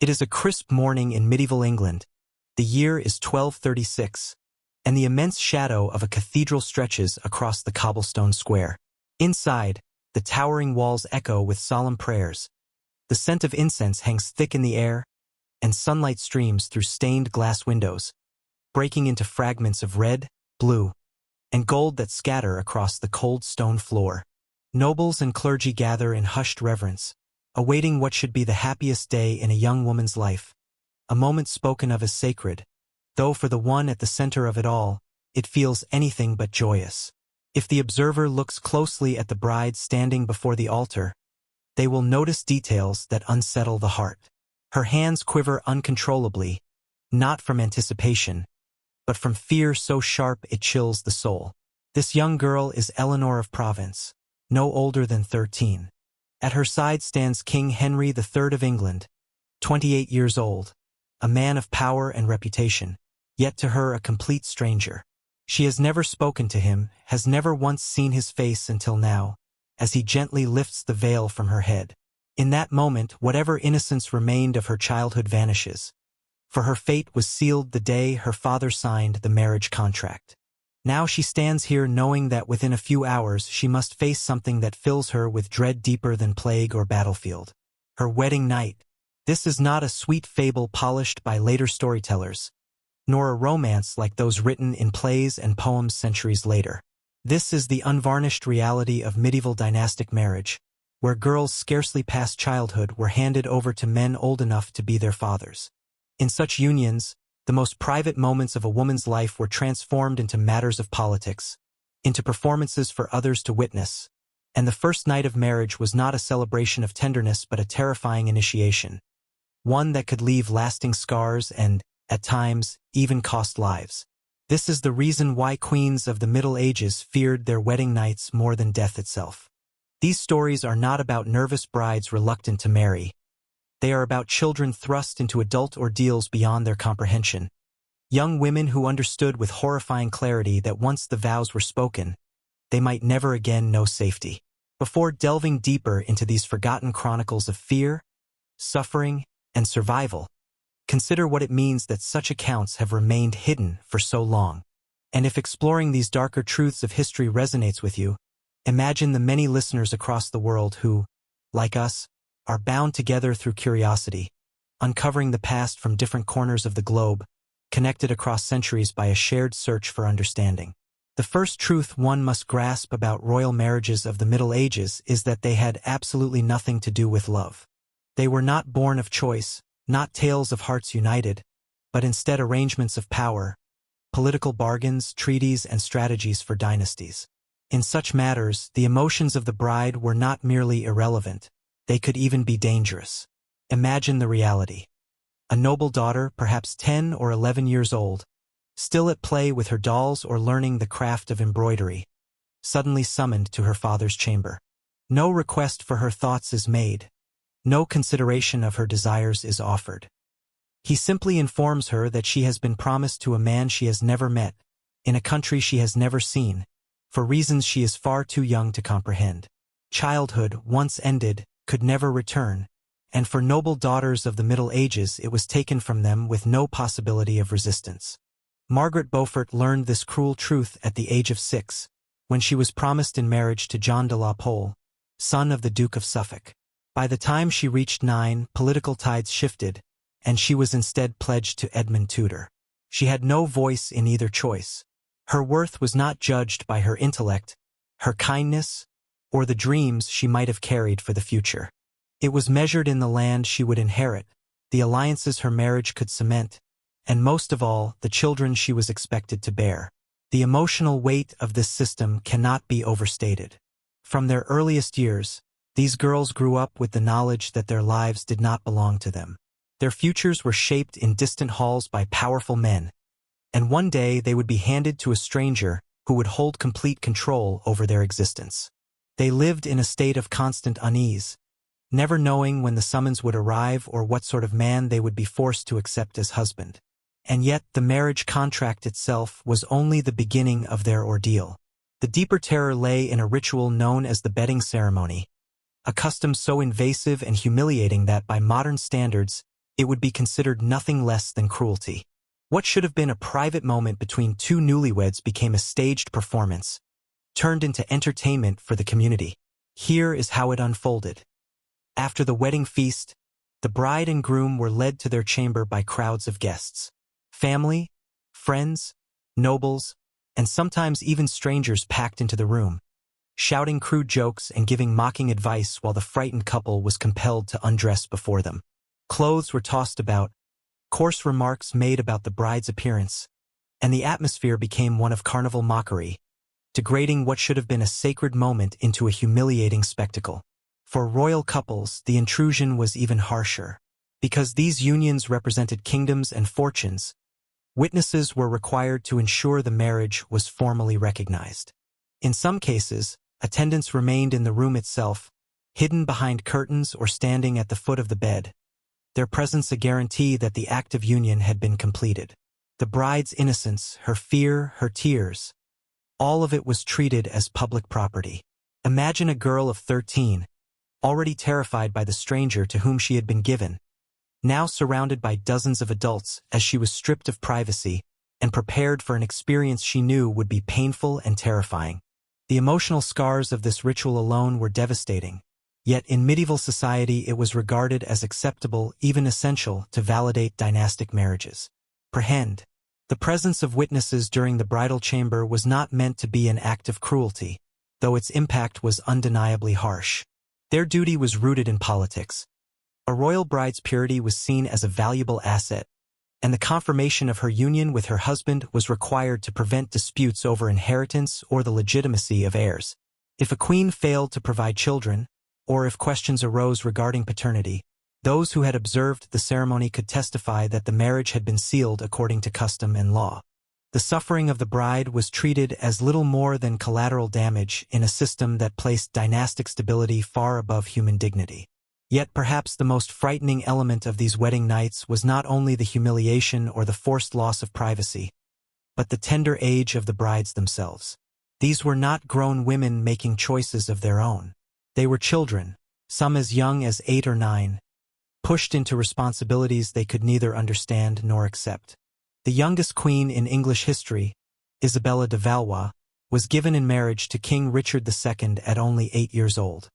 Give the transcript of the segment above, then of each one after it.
It is a crisp morning in medieval England. The year is 1236, and the immense shadow of a cathedral stretches across the cobblestone square. Inside, the towering walls echo with solemn prayers. The scent of incense hangs thick in the air, and sunlight streams through stained glass windows, breaking into fragments of red, blue, and gold that scatter across the cold stone floor. Nobles and clergy gather in hushed reverence, awaiting what should be the happiest day in a young woman's life, a moment spoken of as sacred, though for the one at the center of it all, it feels anything but joyous. If the observer looks closely at the bride standing before the altar, they will notice details that unsettle the heart. Her hands quiver uncontrollably, not from anticipation, but from fear so sharp it chills the soul. This young girl is Eleanor of Provence, no older than 13. At her side stands King Henry III of England, 28 years old, a man of power and reputation, yet to her a complete stranger. She has never spoken to him, has never once seen his face until now, as he gently lifts the veil from her head. In that moment, whatever innocence remained of her childhood vanishes, for her fate was sealed the day her father signed the marriage contract. Now she stands here knowing that within a few hours she must face something that fills her with dread deeper than plague or battlefield. Her wedding night. This is not a sweet fable polished by later storytellers, nor a romance like those written in plays and poems centuries later. This is the unvarnished reality of medieval dynastic marriage, where girls scarcely past childhood were handed over to men old enough to be their fathers. In such unions, the most private moments of a woman's life were transformed into matters of politics, into performances for others to witness, and the first night of marriage was not a celebration of tenderness but a terrifying initiation, one that could leave lasting scars and, at times, even cost lives. This is the reason why queens of the Middle Ages feared their wedding nights more than death itself. These stories are not about nervous brides reluctant to marry. They are about children thrust into adult ordeals beyond their comprehension. Young women who understood with horrifying clarity that once the vows were spoken, they might never again know safety. Before delving deeper into these forgotten chronicles of fear, suffering, and survival, consider what it means that such accounts have remained hidden for so long. And if exploring these darker truths of history resonates with you, imagine the many listeners across the world who, like us, are bound together through curiosity, uncovering the past from different corners of the globe, connected across centuries by a shared search for understanding. The first truth one must grasp about royal marriages of the Middle Ages is that they had absolutely nothing to do with love. They were not born of choice, not tales of hearts united, but instead arrangements of power, political bargains, treaties, and strategies for dynasties. In such matters, the emotions of the bride were not merely irrelevant, they could even be dangerous. Imagine the reality. A noble daughter, perhaps 10 or 11 years old, still at play with her dolls or learning the craft of embroidery, suddenly summoned to her father's chamber. No request for her thoughts is made. No consideration of her desires is offered. He simply informs her that she has been promised to a man she has never met, in a country she has never seen, for reasons she is far too young to comprehend. Childhood, once ended, could never return, and for noble daughters of the Middle Ages it was taken from them with no possibility of resistance. Margaret Beaufort learned this cruel truth at the age of 6, when she was promised in marriage to John de la Pole, son of the Duke of Suffolk. By the time she reached 9, political tides shifted, and she was instead pledged to Edmund Tudor. She had no voice in either choice. Her worth was not judged by her intellect, her kindness, or the dreams she might have carried for the future. It was measured in the land she would inherit, the alliances her marriage could cement, and most of all, the children she was expected to bear. The emotional weight of this system cannot be overstated. From their earliest years, these girls grew up with the knowledge that their lives did not belong to them. Their futures were shaped in distant halls by powerful men, and one day they would be handed to a stranger who would hold complete control over their existence. They lived in a state of constant unease, never knowing when the summons would arrive or what sort of man they would be forced to accept as husband. And yet the marriage contract itself was only the beginning of their ordeal. The deeper terror lay in a ritual known as the bedding ceremony, a custom so invasive and humiliating that by modern standards, it would be considered nothing less than cruelty. What should have been a private moment between two newlyweds became a staged performance, turned into entertainment for the community. Here is how it unfolded. After the wedding feast, the bride and groom were led to their chamber by crowds of guests. Family, friends, nobles, and sometimes even strangers packed into the room, shouting crude jokes and giving mocking advice while the frightened couple was compelled to undress before them. Clothes were tossed about, coarse remarks made about the bride's appearance, and the atmosphere became one of carnival mockery, degrading what should have been a sacred moment into a humiliating spectacle. For royal couples, the intrusion was even harsher. Because these unions represented kingdoms and fortunes, witnesses were required to ensure the marriage was formally recognized. In some cases, attendants remained in the room itself, hidden behind curtains or standing at the foot of the bed, their presence a guarantee that the act of union had been completed. The bride's innocence, her fear, her tears, all of it was treated as public property. Imagine a girl of 13, already terrified by the stranger to whom she had been given, now surrounded by dozens of adults as she was stripped of privacy and prepared for an experience she knew would be painful and terrifying. The emotional scars of this ritual alone were devastating, yet in medieval society it was regarded as acceptable, even essential, to validate dynastic marriages. Prehend. The presence of witnesses during the bridal chamber was not meant to be an act of cruelty, though its impact was undeniably harsh. Their duty was rooted in politics. A royal bride's purity was seen as a valuable asset, and the confirmation of her union with her husband was required to prevent disputes over inheritance or the legitimacy of heirs. If a queen failed to provide children, or if questions arose regarding paternity, those who had observed the ceremony could testify that the marriage had been sealed according to custom and law. The suffering of the bride was treated as little more than collateral damage in a system that placed dynastic stability far above human dignity. Yet perhaps the most frightening element of these wedding nights was not only the humiliation or the forced loss of privacy, but the tender age of the brides themselves. These were not grown women making choices of their own. They were children, some as young as 8 or 9, pushed into responsibilities they could neither understand nor accept. The youngest queen in English history, Isabella de Valois, was given in marriage to King Richard II at only 8 years old.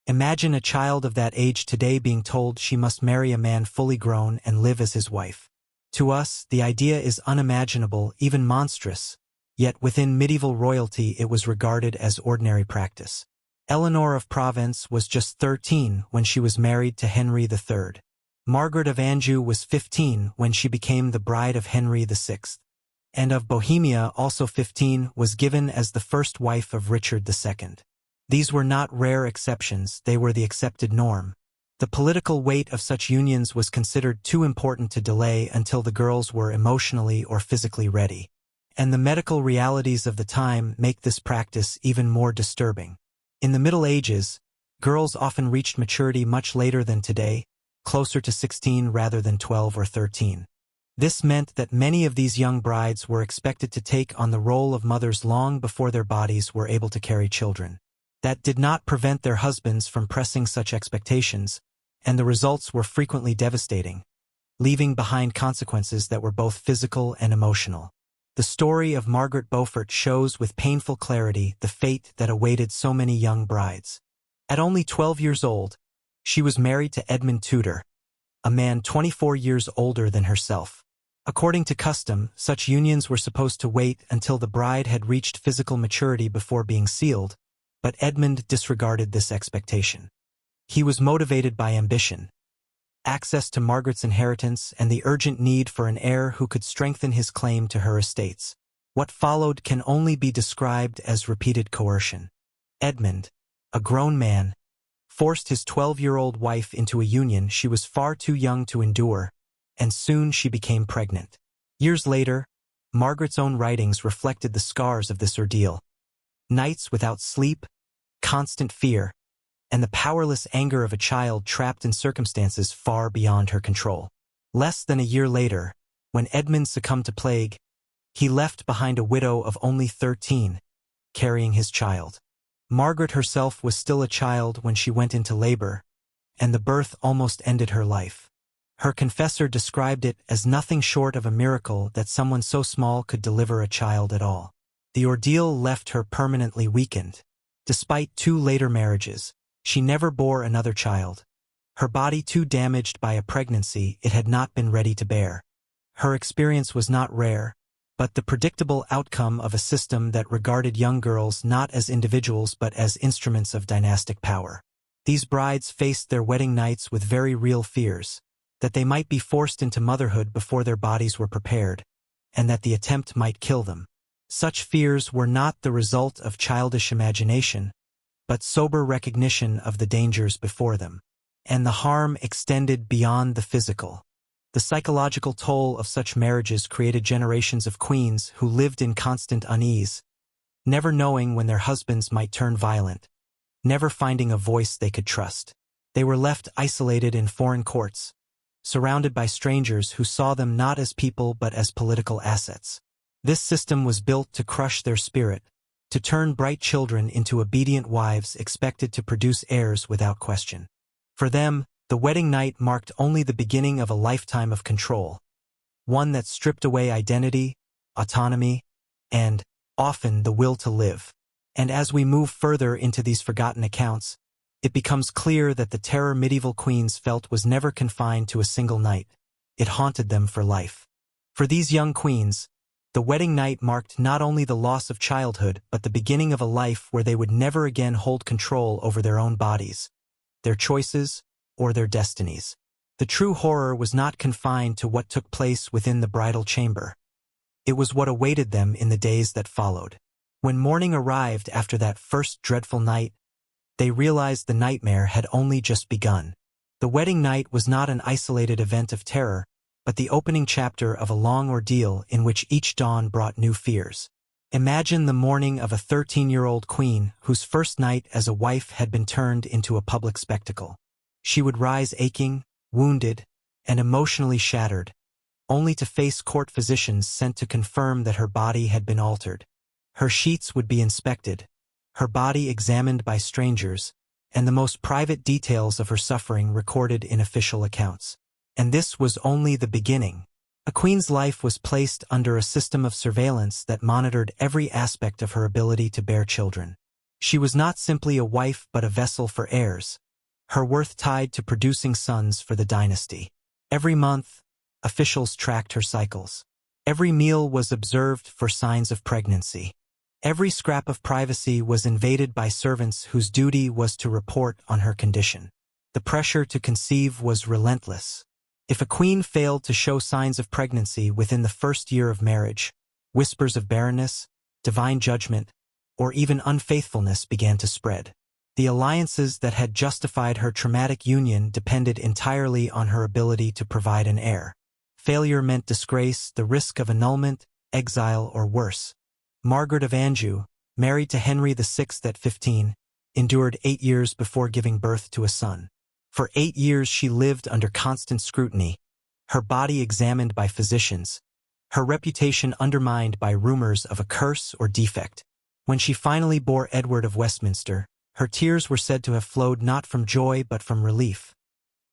Imagine a child of that age today being told she must marry a man fully grown and live as his wife. To us, the idea is unimaginable, even monstrous, yet within medieval royalty it was regarded as ordinary practice. Eleanor of Provence was just 13 when she was married to Henry III. Margaret of Anjou was 15 when she became the bride of Henry VI, and of Bohemia, also 15, was given as the first wife of Richard II. These were not rare exceptions, they were the accepted norm. The political weight of such unions was considered too important to delay until the girls were emotionally or physically ready. And the medical realities of the time make this practice even more disturbing. In the Middle Ages, girls often reached maturity much later than today, closer to 16 rather than 12 or 13. This meant that many of these young brides were expected to take on the role of mothers long before their bodies were able to carry children. That did not prevent their husbands from pressing such expectations, and the results were frequently devastating, leaving behind consequences that were both physical and emotional. The story of Margaret Beaufort shows with painful clarity the fate that awaited so many young brides. At only 12 years old, she was married to Edmund Tudor, a man 24 years older than herself. According to custom, such unions were supposed to wait until the bride had reached physical maturity before being sealed, but Edmund disregarded this expectation. He was motivated by ambition, access to Margaret's inheritance, and the urgent need for an heir who could strengthen his claim to her estates. What followed can only be described as repeated coercion. Edmund, a grown man, forced his 12-year-old wife into a union she was far too young to endure, and soon she became pregnant. Years later, Margaret's own writings reflected the scars of this ordeal. Nights without sleep, constant fear, and the powerless anger of a child trapped in circumstances far beyond her control. Less than a year later, when Edmund succumbed to plague, he left behind a widow of only 13, carrying his child. Margaret herself was still a child when she went into labor, and the birth almost ended her life. Her confessor described it as nothing short of a miracle that someone so small could deliver a child at all. The ordeal left her permanently weakened. Despite 2 later marriages, she never bore another child. Her body too damaged by a pregnancy it had not been ready to bear. Her experience was not rare, but the predictable outcome of a system that regarded young girls not as individuals but as instruments of dynastic power. These brides faced their wedding nights with very real fears, that they might be forced into motherhood before their bodies were prepared, and that the attempt might kill them. Such fears were not the result of childish imagination, but sober recognition of the dangers before them. And the harm extended beyond the physical. The psychological toll of such marriages created generations of queens who lived in constant unease, never knowing when their husbands might turn violent, never finding a voice they could trust. They were left isolated in foreign courts, surrounded by strangers who saw them not as people but as political assets. This system was built to crush their spirit, to turn bright children into obedient wives expected to produce heirs without question. For them, the wedding night marked only the beginning of a lifetime of control, one that stripped away identity, autonomy, and, often, the will to live. And as we move further into these forgotten accounts, it becomes clear that the terror medieval queens felt was never confined to a single night. It haunted them for life. For these young queens, the wedding night marked not only the loss of childhood but the beginning of a life where they would never again hold control over their own bodies, their choices, or their destinies. The true horror was not confined to what took place within the bridal chamber. It was what awaited them in the days that followed. When morning arrived after that first dreadful night, they realized the nightmare had only just begun. The wedding night was not an isolated event of terror, but the opening chapter of a long ordeal in which each dawn brought new fears. Imagine the morning of a 13-year-old queen whose first night as a wife had been turned into a public spectacle. She would rise aching, wounded, and emotionally shattered, only to face court physicians sent to confirm that her body had been altered. Her sheets would be inspected, her body examined by strangers, and the most private details of her suffering recorded in official accounts. And this was only the beginning. A queen's life was placed under a system of surveillance that monitored every aspect of her ability to bear children. She was not simply a wife but a vessel for heirs, her worth tied to producing sons for the dynasty. Every month, officials tracked her cycles. Every meal was observed for signs of pregnancy. Every scrap of privacy was invaded by servants whose duty was to report on her condition. The pressure to conceive was relentless. If a queen failed to show signs of pregnancy within the first year of marriage, whispers of barrenness, divine judgment, or even unfaithfulness began to spread. The alliances that had justified her traumatic union depended entirely on her ability to provide an heir. Failure meant disgrace, the risk of annulment, exile, or worse. Margaret of Anjou, married to Henry VI at 15, endured 8 years before giving birth to a son. For 8 years she lived under constant scrutiny, her body examined by physicians, her reputation undermined by rumors of a curse or defect. When she finally bore Edward of Westminster, her tears were said to have flowed not from joy but from relief.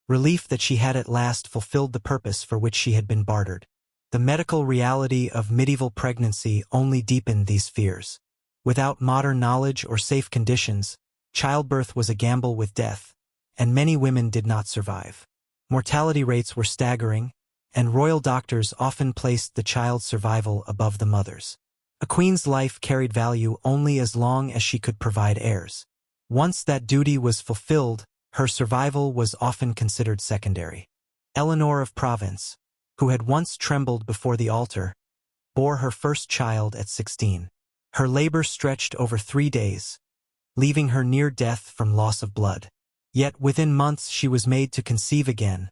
Relief that she had at last fulfilled the purpose for which she had been bartered. The medical reality of medieval pregnancy only deepened these fears. Without modern knowledge or safe conditions, childbirth was a gamble with death, and many women did not survive. Mortality rates were staggering, and royal doctors often placed the child's survival above the mother's. A queen's life carried value only as long as she could provide heirs. Once that duty was fulfilled, her survival was often considered secondary. Eleanor of Provence, who had once trembled before the altar, bore her first child at 16. Her labor stretched over 3 days, leaving her near death from loss of blood. Yet within months she was made to conceive again,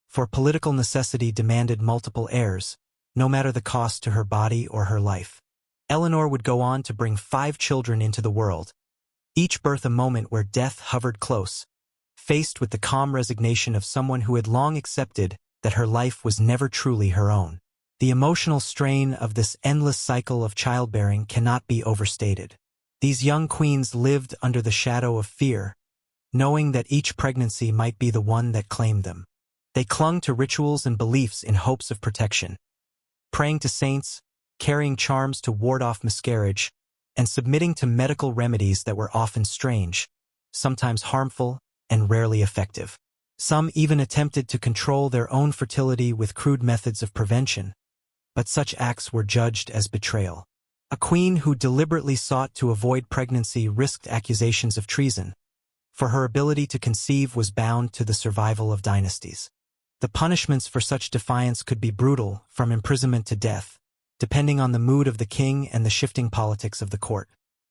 for political necessity demanded multiple heirs, no matter the cost to her body or her life. Eleanor would go on to bring 5 children into the world, each birth a moment where death hovered close, faced with the calm resignation of someone who had long accepted that her life was never truly her own. The emotional strain of this endless cycle of childbearing cannot be overstated. These young queens lived under the shadow of fear, knowing that each pregnancy might be the one that claimed them. They clung to rituals and beliefs in hopes of protection, praying to saints, carrying charms to ward off miscarriage, and submitting to medical remedies that were often strange, sometimes harmful, and rarely effective. Some even attempted to control their own fertility with crude methods of prevention, but such acts were judged as betrayal. A queen who deliberately sought to avoid pregnancy risked accusations of treason, for her ability to conceive was bound to the survival of dynasties. The punishments for such defiance could be brutal, from imprisonment to death, depending on the mood of the king and the shifting politics of the court.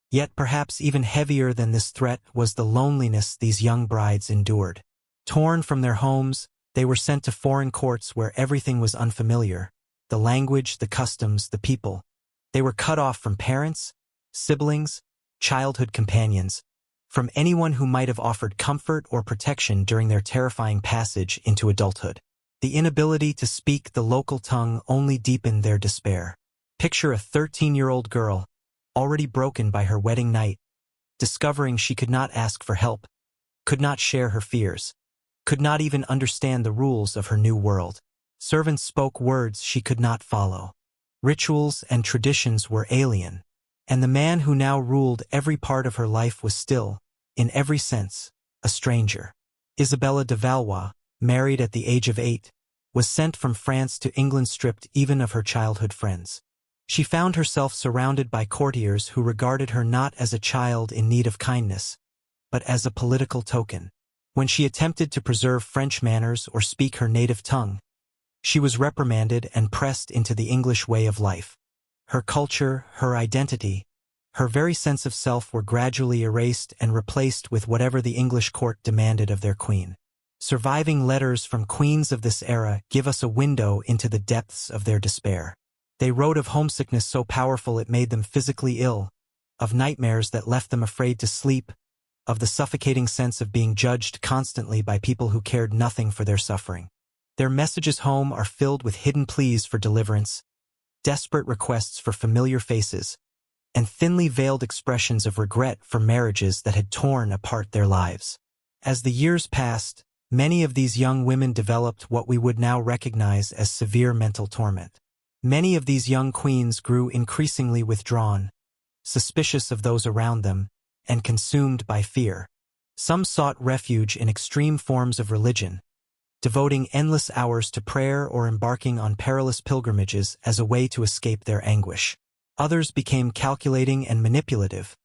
Yet perhaps even heavier than this threat was the loneliness these young brides endured. Torn from their homes, they were sent to foreign courts where everything was unfamiliar: the language, the customs, the people. They were cut off from parents, siblings, childhood companions, from anyone who might have offered comfort or protection during their terrifying passage into adulthood. The inability to speak the local tongue only deepened their despair. Picture a 13-year-old girl, already broken by her wedding night, discovering she could not ask for help, could not share her fears, could not even understand the rules of her new world. Servants spoke words she could not follow. Rituals and traditions were alien, and the man who now ruled every part of her life was still, in every sense, a stranger. Isabella de Valois, married at the age of 8, was sent from France to England stripped even of her childhood friends. She found herself surrounded by courtiers who regarded her not as a child in need of kindness, but as a political token. When she attempted to preserve French manners or speak her native tongue, she was reprimanded and pressed into the English way of life. Her culture, her identity, her very sense of self were gradually erased and replaced with whatever the English court demanded of their queen. Surviving letters from queens of this era give us a window into the depths of their despair. They wrote of homesickness so powerful it made them physically ill, of nightmares that left them afraid to sleep, of the suffocating sense of being judged constantly by people who cared nothing for their suffering. Their messages home are filled with hidden pleas for deliverance, desperate requests for familiar faces, and thinly veiled expressions of regret for marriages that had torn apart their lives. As the years passed, many of these young women developed what we would now recognize as severe mental torment. Many of these young queens grew increasingly withdrawn, suspicious of those around them, and consumed by fear. Some sought refuge in extreme forms of religion, devoting endless hours to prayer or embarking on perilous pilgrimages as a way to escape their anguish. Others became calculating and manipulative,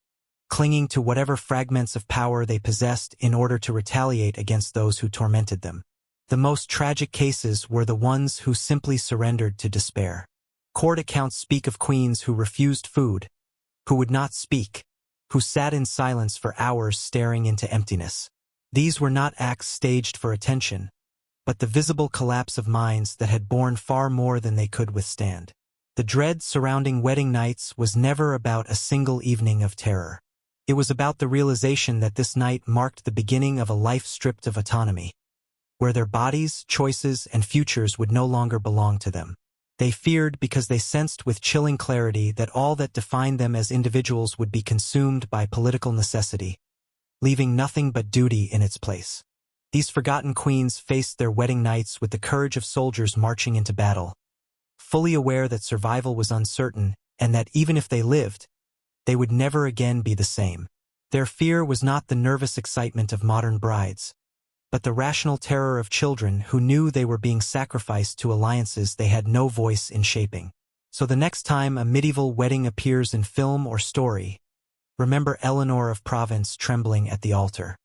clinging to whatever fragments of power they possessed in order to retaliate against those who tormented them. The most tragic cases were the ones who simply surrendered to despair. Court accounts speak of queens who refused food, who would not speak, who sat in silence for hours staring into emptiness. These were not acts staged for attention, but the visible collapse of minds that had borne far more than they could withstand. The dread surrounding wedding nights was never about a single evening of terror. It was about the realization that this night marked the beginning of a life stripped of autonomy, where their bodies, choices, and futures would no longer belong to them. They feared because they sensed with chilling clarity that all that defined them as individuals would be consumed by political necessity, leaving nothing but duty in its place. These forgotten queens faced their wedding nights with the courage of soldiers marching into battle, fully aware that survival was uncertain and that even if they lived, they would never again be the same. Their fear was not the nervous excitement of modern brides, but the rational terror of children who knew they were being sacrificed to alliances they had no voice in shaping. So the next time a medieval wedding appears in film or story, remember Eleanor of Provence trembling at the altar.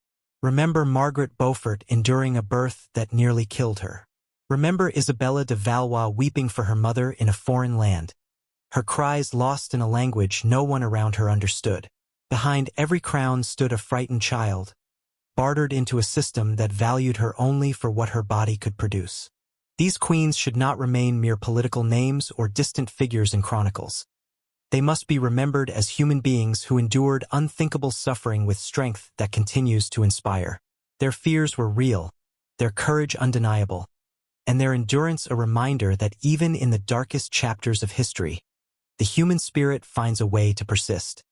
Remember Margaret Beaufort enduring a birth that nearly killed her. Remember Isabella de Valois weeping for her mother in a foreign land, her cries lost in a language no one around her understood. Behind every crown stood a frightened child, bartered into a system that valued her only for what her body could produce. These queens should not remain mere political names or distant figures in chronicles. They must be remembered as human beings who endured unthinkable suffering with strength that continues to inspire. Their fears were real, their courage undeniable, and their endurance a reminder that even in the darkest chapters of history, the human spirit finds a way to persist.